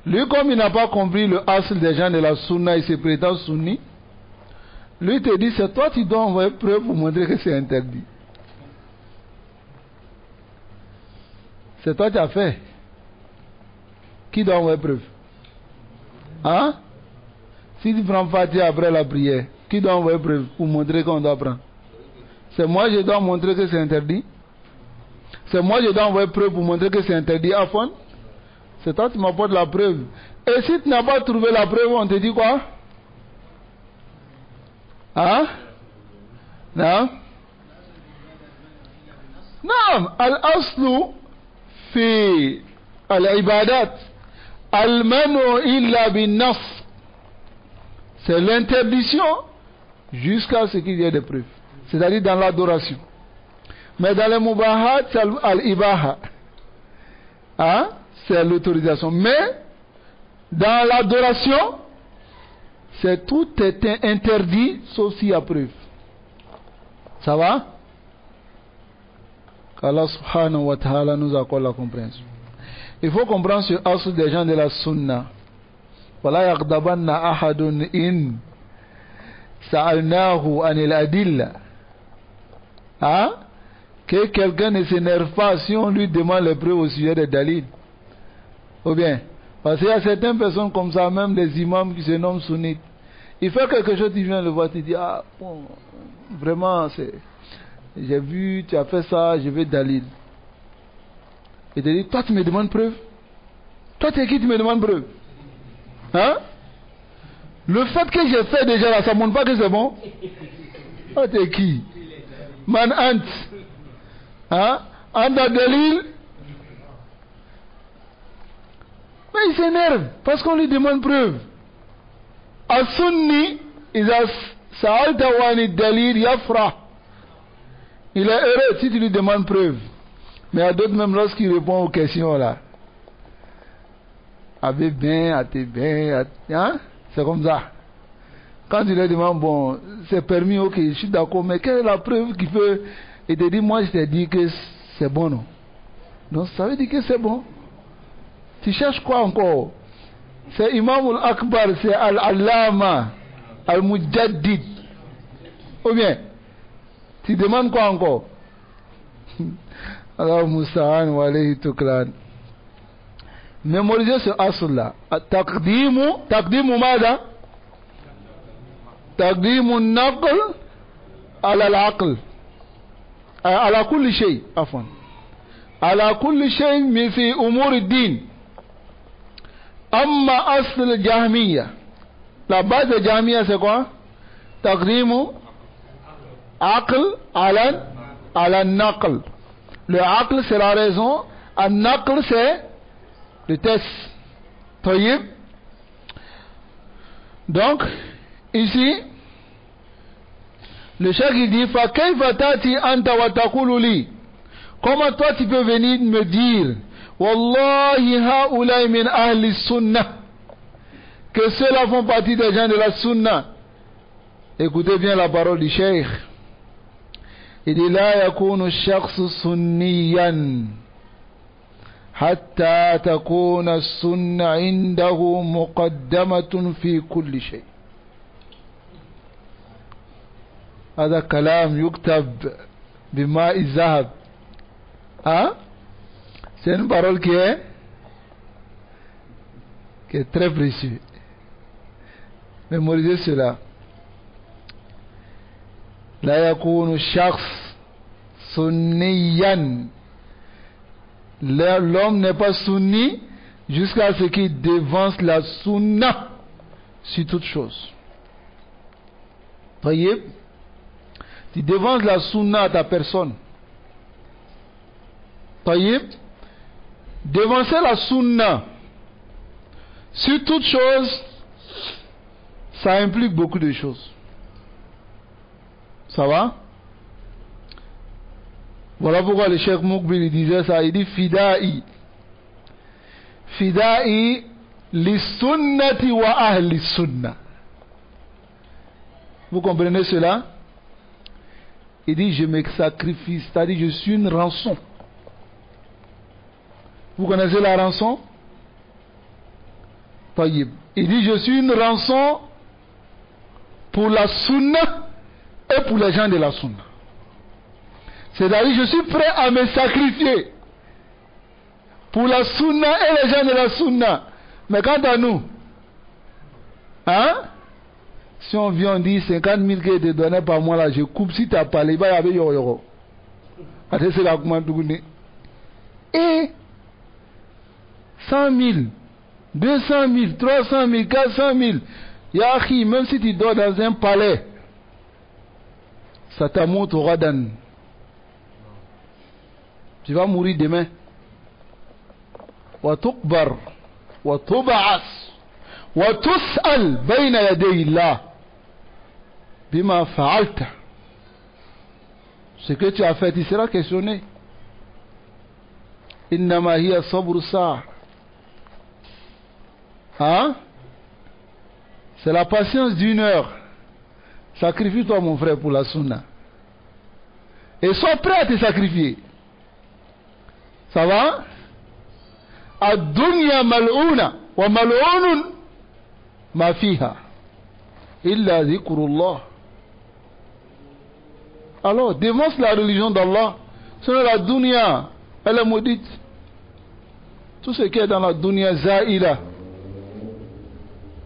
Lui, comme il n'a pas compris le asl des gens de la sunna, il se prétend sunni, lui te dit, c'est toi qui dois envoyer preuve pour montrer que c'est interdit. C'est toi qui as fait. Qui doit envoyer preuve? Hein? Si tu prends Fatiha après la prière, qui doit envoyer preuve pour montrer qu'on doit prendre? C'est moi je dois montrer que c'est interdit? C'est moi je dois envoyer preuve pour montrer que c'est interdit à fond? C'est toi qui m'apportes la preuve. Et si tu n'as pas trouvé la preuve, on te dit quoi? Hein? Non? Non, al-aslu fi al-ibadat al-manu illa bin-nas, c'est l'interdiction jusqu'à ce qu'il y ait des preuves, c'est-à-dire dans l'adoration. Mais dans les mubahat, c'est al-ibaha, c'est l'autorisation. Mais dans l'adoration, c'est tout est interdit sauf s'il y a preuve. Ça va? qu'Allah subhanahu wa ta'ala nous accorde la compréhension. Il faut comprendre ce asl des gens de la sunna. Wala yaqdabanna ahadun in sa'alnahu anil adilla. Que quelqu'un ne s'énerve pas si on lui demande les preuves au sujet des dalils. Ou bien, parce qu'il y a certaines personnes comme ça, même des imams qui se nomment sunnites. Il fait quelque chose, tu viens le voir, tu dis, ah bon, vraiment, j'ai vu, tu as fait ça, je veux dalil. Et tu dis, toi tu me demandes preuve? Toi tu es qui, tu me demandes preuve? Le fait que j'ai fait déjà là, ça ne montre pas que c'est bon? Toi tu es qui? Man ant. Anda dalil. Mais il s'énerve parce qu'on lui demande preuve. As-sunni, iza sa'alta wani dalil yafra. Il est heureux si tu lui demandes preuve. Mais à d'autres, même lorsqu'il répond aux questions là, avec bien, à tes bien, c'est comme ça. Quand tu lui demandes, bon, c'est permis, ok, je suis d'accord, mais quelle est la preuve qui peut. Il te dit, moi je t'ai dit que c'est bon, non? Donc ça veut dire que c'est bon. Tu cherches quoi encore? C'est Imam al-Akbar, c'est Al-Allama, Al-Mujaddid. Ou bien, tu demandes quoi encore? Allah Musta'an wa alayhi tuklan. Mémorisez ce asl-là. Taqdimu mada? Taqdimu naql ala al-aql. Ala kulli shay, afwan. Ala kulli shay min fi umur ad-din. Amma asl al-Jahmiyya. La base de Jahmiyya c'est quoi? Taqdimu aql ala naql. Le aql c'est la raison, an-naql c'est le test. Tayyib. Donc ici le cheikh il dit fa kayfa tati anta wa taqulu li Comment toi tu peux venir me dire Wallahi haoulay min ahli sunnah, que ceux-là font partie des gens de la sunna? Écoutez bien la parole du cheikh. Il dit la yakunu shakhs sunniyan hatta takuna sunna indahu muqaddamatun fi kulli shay. هذا كلام يكتب بماء الذهب. Hein? C'est une parole qui est très précieuse. Mémorisez cela. لا يكون الشخص سنيا. L'homme n'est pas sunni jusqu'à ce qu'il dévance la sunna sur toute chose. Voyez, tu dévances la sunna à ta personne. Voyez, dévancer la sunna sur toute chose, ça implique beaucoup de choses. Ça va? Voilà pourquoi le Cheikh Moukbil disait ça. Il dit Fida'i. Fida'i li sunnati wa ahli sunna. Vous comprenez cela? Il dit je me sacrifie, c'est-à-dire je suis une rançon. Vous connaissez la rançon? Taïb. Il dit je suis une rançon pour la sunna et pour les gens de la sunna. C'est-à-dire je suis prêt à me sacrifier pour la sunna et les gens de la sunna. Mais quant à nous, hein? Si on vient, on dit 50 000 que te donnais par mois là, je coupe si tu as parlé, il va y avoir yoro. C'est la commande. Et 100 000, 200 000, 300 000, 400 000, Yahi, même si tu dors dans un palais, ça t'a monté au Radan. Tu vas mourir demain. Wa tukbar, wa tub'as, wa tus'al bayna yaday Allah bima fa'alta. Ce que tu as fait, tu seras questionné. Innama hiya sabr sa'a. Hein? C'est la patience d'une heure. Sacrifie-toi mon frère pour la sunna. Et sois prêt à te sacrifier. Ça va? Ad-dunya mal'una wa mal'unun ma fiha illa dhikrullah. Alors, dénonce la religion d'Allah. Sinon la dunya, elle est maudite. Tout ce qui est dans la dunya za'ila.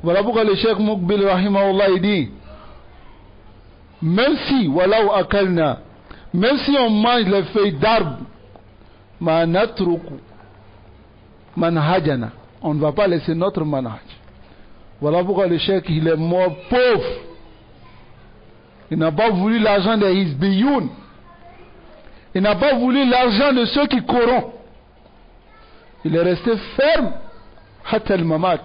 Voilà pourquoi le Cheikh Moukbil rahimahullah il dit, même si, walau akalna, même si on mange les feuilles d'arbre, ma natruku manhajana, on ne va pas laisser notre manhaj. Voilà pourquoi le Cheikh il est mort pauvre. Il n'a pas voulu l'argent des Hizbiyoun. Il n'a pas voulu l'argent de ceux qui corrompent. Il est resté ferme. Hatta al-mamat.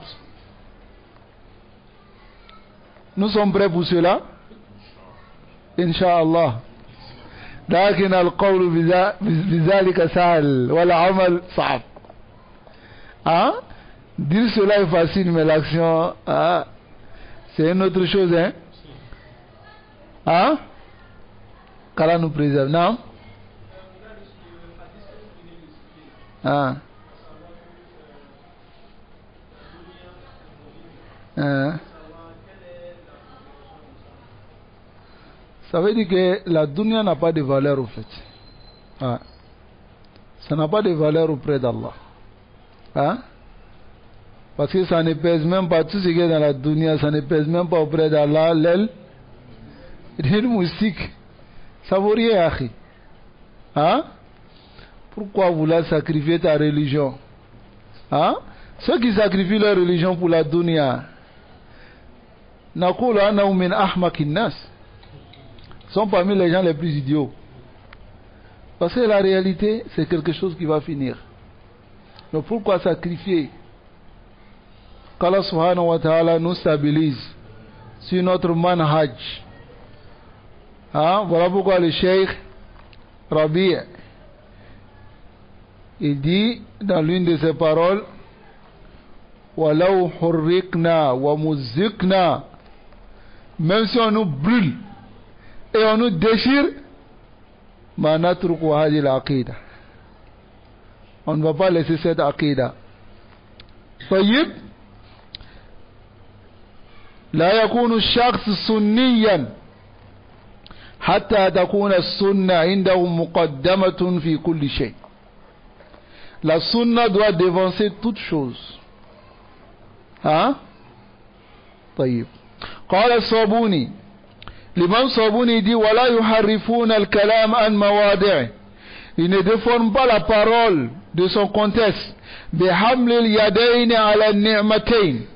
Nous sommes prêts pour cela? Inch'Allah. لكن القول بذلك سهل والعمل صعب. Hein? Dire cela est facile, mais l'action, c'est une autre chose, hein? Hein? Qu'Allah nous préserve, non? Hein? Hein? Ça veut dire que la dunya n'a pas de valeur au fait. Hein? Ça n'a pas de valeur auprès d'Allah. Hein? Parce que ça ne pèse même pas, tout ce qui est dans la dunya, ça ne pèse même pas auprès d'Allah, l'aile, le moustique. Ça vaut rien, akhi. Hein? Pourquoi vouloir sacrifier ta religion? Hein? Ceux qui sacrifient leur religion pour la dunya, naqulu annahu min ahmaqin nas, sont parmi les gens les plus idiots. Parce que la réalité, c'est quelque chose qui va finir. Donc pourquoi sacrifier? Qu'Allah subhanahu wa ta'ala nous stabilise sur notre manhaj. Hein? Voilà pourquoi le Cheikh Rabi' Il dit dans l'une de ses paroles, وَلَوْ حُرِّقْنَا وَمُزِّقْنَا, même si on nous brûle et on nous déchire, مَا نَتْرُكُ هَذِهِ الْعَقِيدَةِ, on ne va pas laisser cette aqida. طيب, لا يكون الشخص سنيا حتى تكون السنة عنده مقدمة في كل شيء. La sunna doit devancer toute chose. Hein? طيب. قال الصابوني, l'imam Sabuni dit ولا يحرفون الكلام عن مواضعه, il ne déforme pas la parole de son contexte. بحمل اليدين على النعمتين,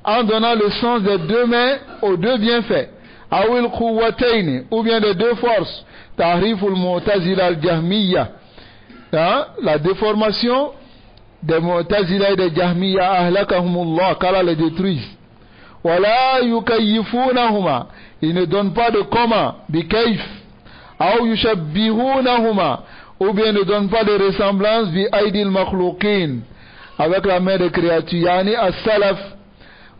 en donnant le sens des deux mains aux deux bienfaits. أو القوتين, ou bien des deux forces. تحريف المعتزلة الجهمية, la déformation des Mu'tazila et des Jahmiya, ahlakahumullah, qu'Allah les détruise. Wala yukayifunahuma, ils ne donnent pas de comment, bikayf, ou yushabbihunahuma, ou bien ne donnent pas de ressemblance bi aidil makhlouqin, avec la main des créatures. Yani as-salaf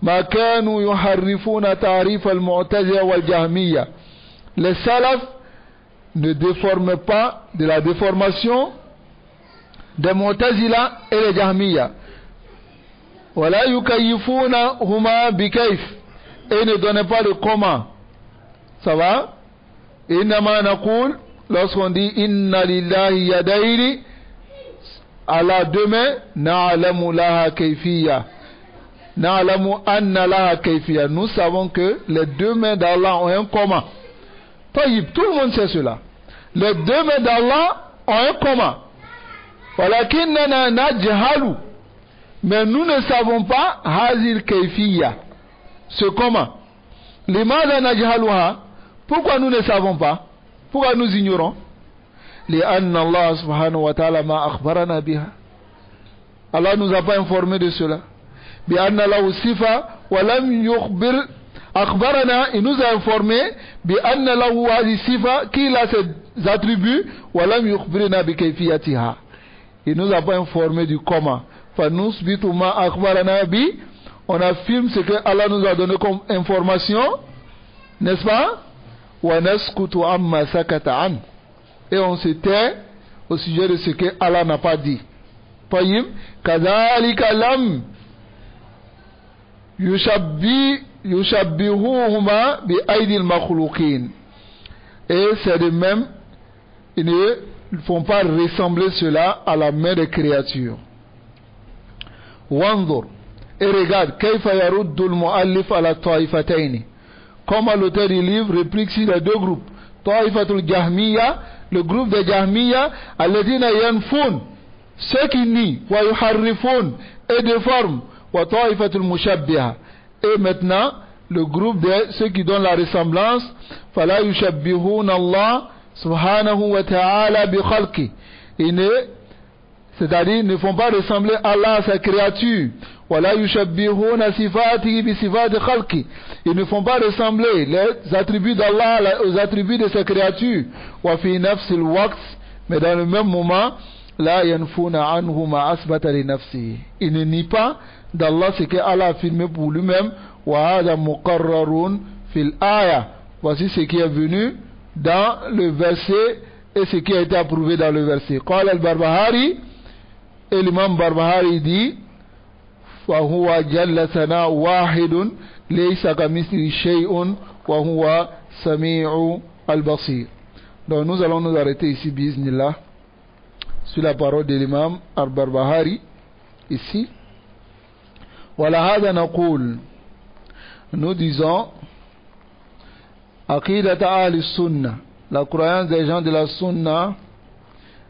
ma kanu yuharrifuna ta'rif al-Mu'tazila wal Jahmiya. Les salaf ne déforment pas de la déformation des Mu'tazila et les Jahmiya. Wala yukayifuna huma bikayf, et ne donnent pas de comment. Ça va? Innama naqul, lorsqu'on dit inna lillahi yadayni, Allah deux mains, na'lamu laha kayfiyya, na'lamu anna laha kayfiyya, nous savons que les deux mains d'Allah ont un comment. Taïb, tout le monde sait cela. Les deux mains d'Allah ont un comment. Walakinna najhalu, mais nous ne savons pas hazil kayfiyya, ce comment. Limada najhaluha, pourquoi nous ne savons pas? Pourquoi nous ignorons? Li'anna Allah subhanahu wa ta'ala ma akhbarana biha, Allah nous a pas informé de cela. Bi'anna lahu sifa wa lam yukhbir akhbarana, il nous a informé bi'anna lahu hadhi sifa, qu'il a ses attributs, wa lam yukhbirna bi kayfiyatiha, il nous a pas informé du comment. Fanusbitu ma akhbarana bi, on affirme ce que Allah nous a donné comme information, n'est-ce pas? Wa naskutu amma sakata an, et on se tait au sujet de ce que Allah n'a pas dit. Tayyib, kadhalika lam yushabbihuhuma bi aydil makhluqin, et c'est de même, ils ne font pas ressembler cela à la main des créatures. Wanzur, et regarde, kayfa yaruddu al-mu'allif ala taifatayn, comment l'auteur du livre réplique sur les deux groupes. Taifatul Jahmiya, le groupe des Jahmiya, alladhina yanfun, ceux qui nient, wa yuharrifun, et déforment, wa taifatul mushabbiha, et maintenant le groupe de ceux qui donnent la ressemblance, fala yushabbihuna Allah subhanahu wa ta'ala bi khalqi, c'est-à-dire ne font pas ressembler Allah à sa créature. Wala yushabbihuna sifatihi bi sifati khalqi, ils ne font pas ressembler les attributs d'Allah aux attributs de sa créature. Wa fi nafsil waqt, mais dans le même moment, la yanfuna anhu ma asbata li nafsihi, ils ne nient pas d'Allah ce que Allah a affirmé pour lui-même. Wa hadha muqarrarun fil aya, voici ce qui est venu dans le verset et ce qui a été approuvé dans le verset. Qala al-Barbahari, et l'imam Barbahari dit فهو جل ثناء واحد ليس كمثله شيء وهو سميع البصير. Donc nous allons nous arrêter ici bismillah sur la parole de l'imam al-Barbahari ici. ولهذا نقول, nous disons عقيدة أهل السنة, la croyance des gens de la sunna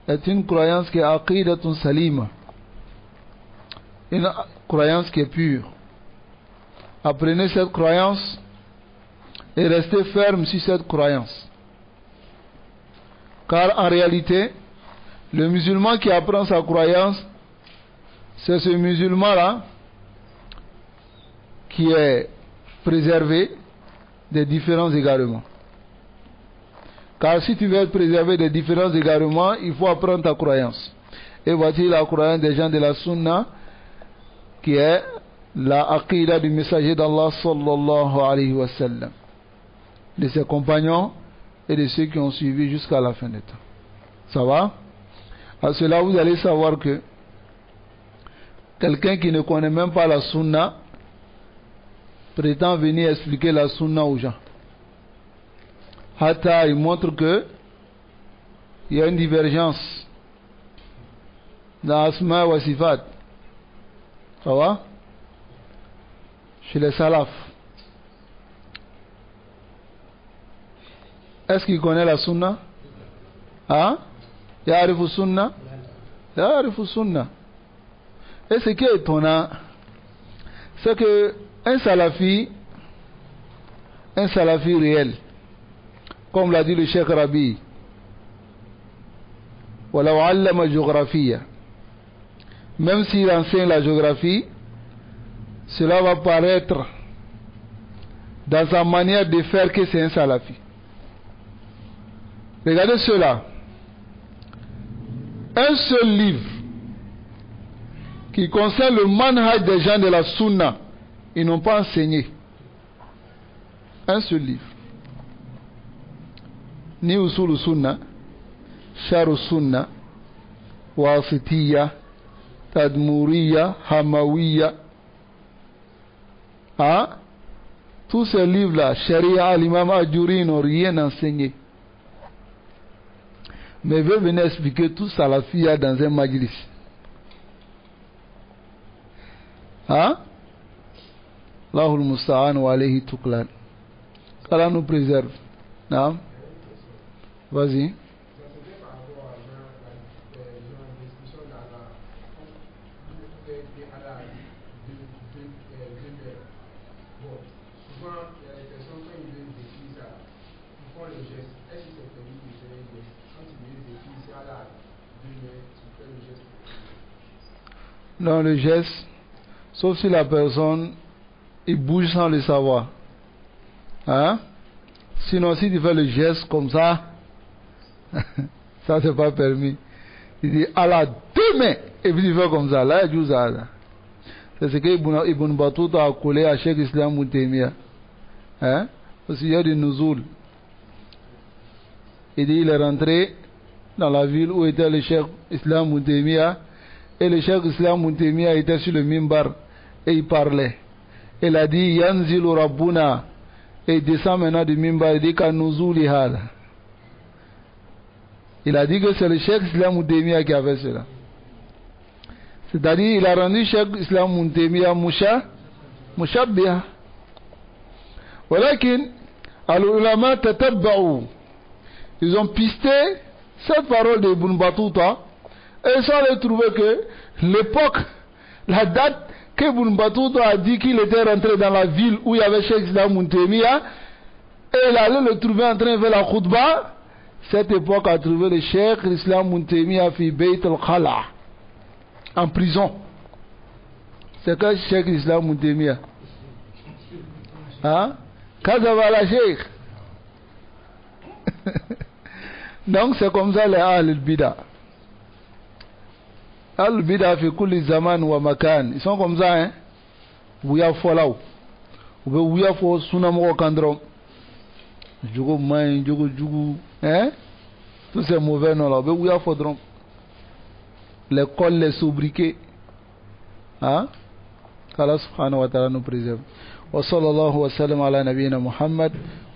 est une croyance qui est aqidatun salima, une croyance qui est pure. Apprenez cette croyance et restez ferme sur cette croyance, car en réalité le musulman qui apprend sa croyance, c'est ce musulman là qui est préservé des différents égarements. Car si tu veux être préservé des différents égarements, il faut apprendre ta croyance. Et voici la croyance des gens de la Sunna, qui est la aqidah du messager d'Allah sallallahu alayhi wa sallam, de ses compagnons et de ceux qui ont suivi jusqu'à la fin des temps. Ça va? À cela, vous allez savoir que quelqu'un qui ne connaît même pas la Sunna prétend venir expliquer la Sunna aux gens. Hatta, il montre que il y a une divergence dans Asma wa Sifat. Ça va? Chez les salafs. Est-ce qu'il connaît la Sunna? Hein? Ya'arifu Sunna? Ya'arifu Sunna. Et ce qui est étonnant, c'est que un salafi réel, comme l'a dit le Cheikh Rabi, وَلَوْ عَلَّمَ جُغْرَفِيَّ, même s'il enseigne la géographie, cela va paraître dans sa manière de faire que c'est un salafi. Regardez cela. Un seul livre qui concerne le manhaj des gens de la Sunna, ils n'ont pas enseigné. Un seul livre. Ni Usul Sunna, Shar Sunna, Wasitiyya, Tadmuriyya, Hamawiyya. Hein? Tous ces livres-là, Sharia, l'imam Ajuri, n'ont rien enseigné. Mais veut venir expliquer tout ça la fille dans un majlis. Hein? Allahul Musta'an wa alayhi tuklan. qu'Allah nous préserve. Non? Vas-y. Non, le geste, sauf si la personne il bouge sans le savoir. Hein? Sinon, si tu fais le geste comme ça, ça c'est pas permis. Il dit Allah deux mains et puis tu fais comme ça. Là, il dit ça. C'est ce que Ibn Battuta a collé à Cheikh Islam Moutemia. Hein? Parce qu'il y a du Nuzul. Il dit il est rentré dans la ville où était le Cheikh Islam Moutemia. Et le Cheikh Islam Moutemia était sur le mimbar et il parlait. Il a dit Yanzilu Rabbuna. Et il descend maintenant du mimbar, il dit Kanuzuli hada. Il a dit que c'est le Cheikh Islam Moutemia qui a fait cela. C'est-à-dire il a rendu Cheikh Islam Moutemia Mushabbiha. Walakin al-ulama tatabba'u. Ils ont pisté cette parole de Ibn Battuta. Et ça, on a trouvé que l'époque, la date que Ibn Battuta a dit qu'il était rentré dans la ville où il y avait Cheikh Islam Moutemia, et il allait le trouver en train de faire la khutbah, cette époque a trouvé le Cheikh Islam Moutemia fi Bayt al-Khala, en prison. C'est que Cheikh Islam Moutemia. Hein? Kazava la Cheikh. Donc c'est comme ça les Ahl-Bida. Al-Bida fi kulli zaman wa makan. Ils sont comme ça, hein. Ouya folaw. Oube ouya fo sunamo kandrom. Djogo main, djogo, hein. Tous ces mauvais noms là. Oube ouya fo drom. L'école, les sobriquets. Hein. Allah subhanahu wa ta'ala nous préserve. Wa sallallahu wa sallam ala nabiyyina Muhammad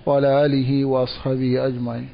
wa ala alihi wa ashabihi ajma'in.